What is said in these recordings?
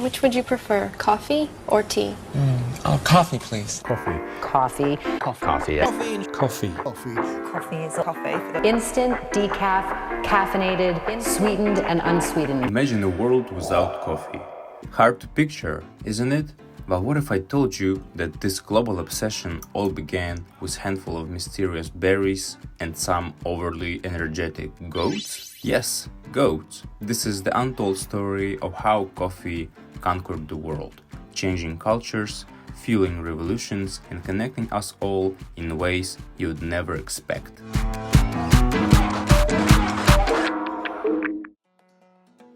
Which would you prefer, coffee or tea? Coffee, please. Coffee. Coffee. Coffee. Coffee. Coffee is coffee. Instant, decaf, caffeinated, sweetened and unsweetened. Imagine a world without coffee. Hard to picture, isn't it? But what if I told you that this global obsession all began with a handful of mysterious berries and some overly energetic goats? Yes, goats. This is the untold story of how coffee conquered the world, changing cultures, fueling revolutions, and connecting us all in ways you would never expect.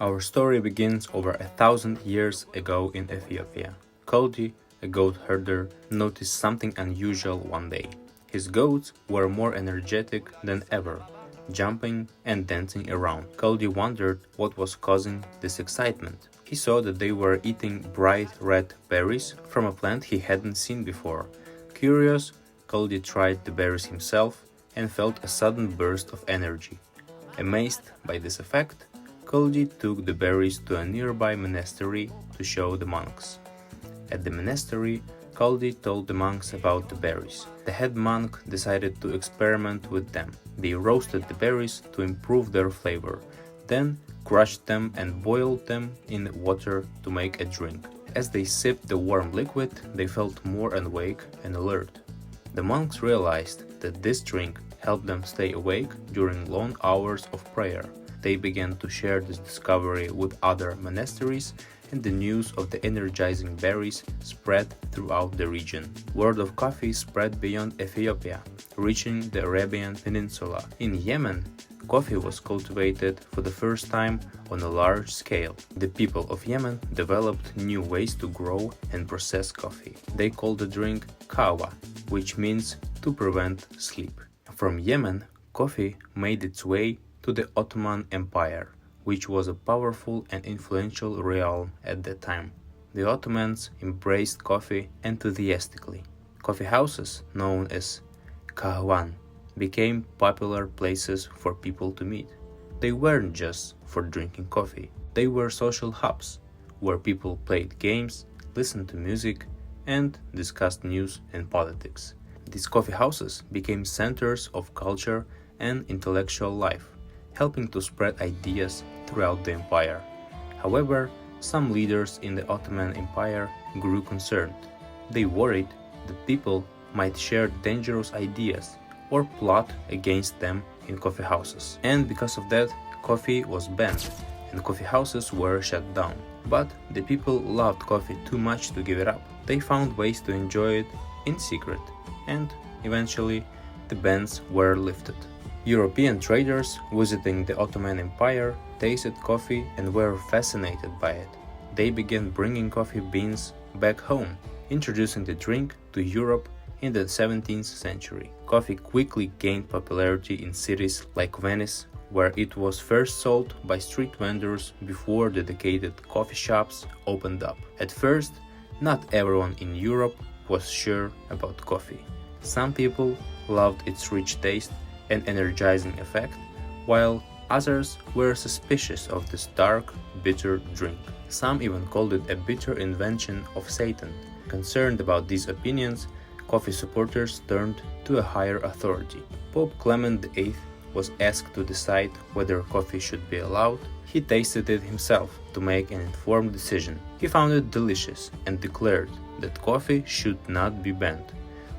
Our story begins over 1,000 years ago in Ethiopia. Kaldi, a goat herder, noticed something unusual one day. His goats were more energetic than ever, jumping and dancing around. Kaldi wondered what was causing this excitement. He saw that they were eating bright red berries from a plant he hadn't seen before. Curious, Kaldi tried the berries himself and felt a sudden burst of energy. Amazed by this effect, Kaldi took the berries to a nearby monastery to show the monks. At the monastery, Kaldi told the monks about the berries. The head monk decided to experiment with them. They roasted the berries to improve their flavor, then crushed them and boiled them in water to make a drink. As they sipped the warm liquid, they felt more awake and alert. The monks realized that this drink helped them stay awake during long hours of prayer. They began to share this discovery with other monasteries, and the news of the energizing berries spread throughout the region. Word of coffee spread beyond Ethiopia, reaching the Arabian Peninsula. In Yemen, coffee was cultivated for the first time on a large scale. The people of Yemen developed new ways to grow and process coffee. They called the drink kahwa, which means to prevent sleep. From Yemen, coffee made its way to the Ottoman Empire, which was a powerful and influential realm at that time. The Ottomans embraced coffee enthusiastically. Coffee houses, known as kahwan, became popular places for people to meet. They weren't just for drinking coffee. They were social hubs, where people played games, listened to music, and discussed news and politics. These coffee houses became centers of culture and intellectual life, helping to spread ideas throughout the empire. However, some leaders in the Ottoman Empire grew concerned. They worried that people might share dangerous ideas or plot against them in coffee houses. And because of that, coffee was banned and coffee houses were shut down. But the people loved coffee too much to give it up. They found ways to enjoy it in secret, and eventually the bans were lifted. European traders visiting the Ottoman Empire tasted coffee and were fascinated by it. They began bringing coffee beans back home, introducing the drink to Europe in the 17th century. Coffee quickly gained popularity in cities like Venice, where it was first sold by street vendors before dedicated coffee shops opened up. At first, not everyone in Europe was sure about coffee. Some people loved its rich taste and energizing effect, while others were suspicious of this dark, bitter drink. Some even called it a bitter invention of Satan. Concerned about these opinions, coffee supporters turned to a higher authority. Pope Clement VIII was asked to decide whether coffee should be allowed. He tasted it himself to make an informed decision. He found it delicious and declared that coffee should not be banned.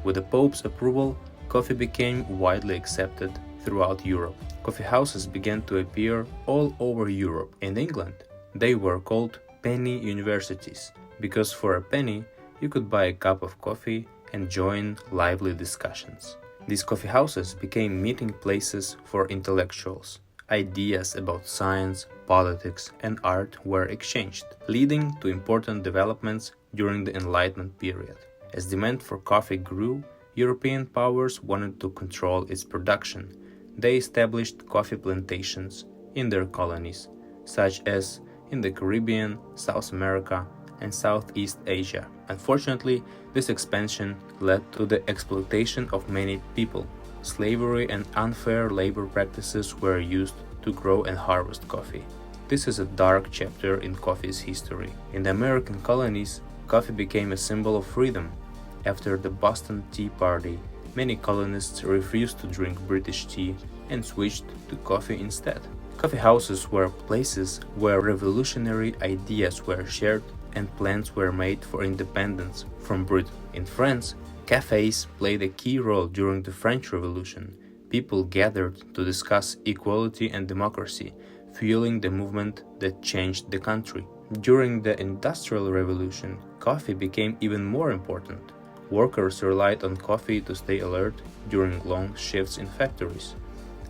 With the Pope's approval, coffee became widely accepted throughout Europe. Coffee houses began to appear all over Europe. In England, they were called penny universities, because for a penny you could buy a cup of coffee and join lively discussions. These coffee houses became meeting places for intellectuals. Ideas about science, politics, and art were exchanged, leading to important developments during the Enlightenment period. As demand for coffee grew, European powers wanted to control its production. They established coffee plantations in their colonies, such as in the Caribbean, South America, and Southeast Asia. Unfortunately, this expansion led to the exploitation of many people. Slavery and unfair labor practices were used to grow and harvest coffee. This is a dark chapter in coffee's history. In the American colonies, coffee became a symbol of freedom. After the Boston Tea Party, many colonists refused to drink British tea and switched to coffee instead. Coffee houses were places where revolutionary ideas were shared and plans were made for independence from Britain. In France, cafes played a key role during the French Revolution. People gathered to discuss equality and democracy, fueling the movement that changed the country. During the Industrial Revolution, coffee became even more important. Workers relied on coffee to stay alert during long shifts in factories.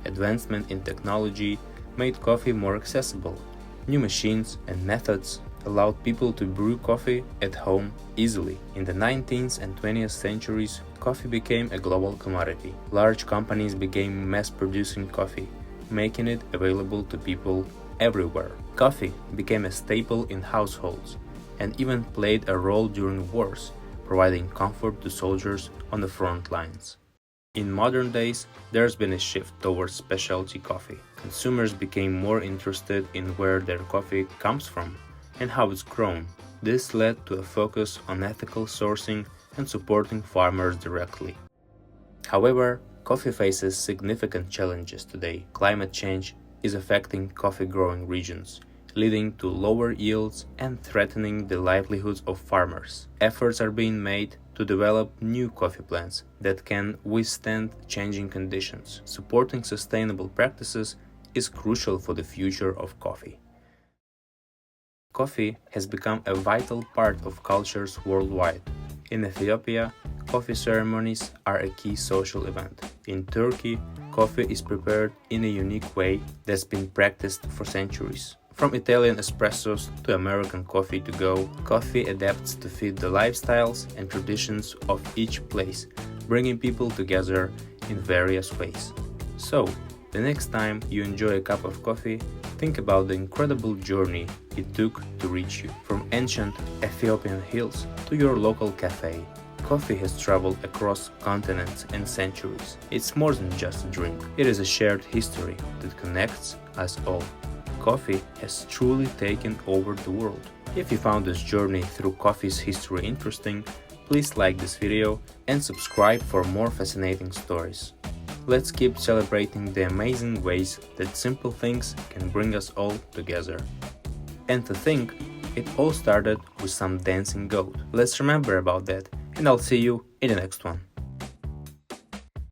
Advancement in technology made coffee more accessible. New machines and methods allowed people to brew coffee at home easily. In the 19th and 20th centuries, coffee became a global commodity. Large companies began mass-producing coffee, making it available to people everywhere. Coffee became a staple in households and even played a role during wars, providing comfort to soldiers on the front lines. In modern days, there's been a shift towards specialty coffee. Consumers became more interested in where their coffee comes from and how it's grown. This led to a focus on ethical sourcing and supporting farmers directly. However, coffee faces significant challenges today. Climate change is affecting coffee growing regions, leading to lower yields and threatening the livelihoods of farmers. Efforts are being made to develop new coffee plants that can withstand changing conditions. Supporting sustainable practices is crucial for the future of coffee. Coffee has become a vital part of cultures worldwide. In Ethiopia, coffee ceremonies are a key social event. In Turkey, coffee is prepared in a unique way that's been practiced for centuries. From Italian espressos to American coffee to go, coffee adapts to fit the lifestyles and traditions of each place, bringing people together in various ways. So, the next time you enjoy a cup of coffee, think about the incredible journey it took to reach you. From ancient Ethiopian hills to your local cafe, coffee has traveled across continents and centuries. It's more than just a drink. It is a shared history that connects us all. Coffee has truly taken over the world. If you found this journey through coffee's history interesting, please like this video and subscribe for more fascinating stories. Let's keep celebrating the amazing ways that simple things can bring us all together. And to think, it all started with some dancing goat. Let's remember about that, and I'll see you in the next one.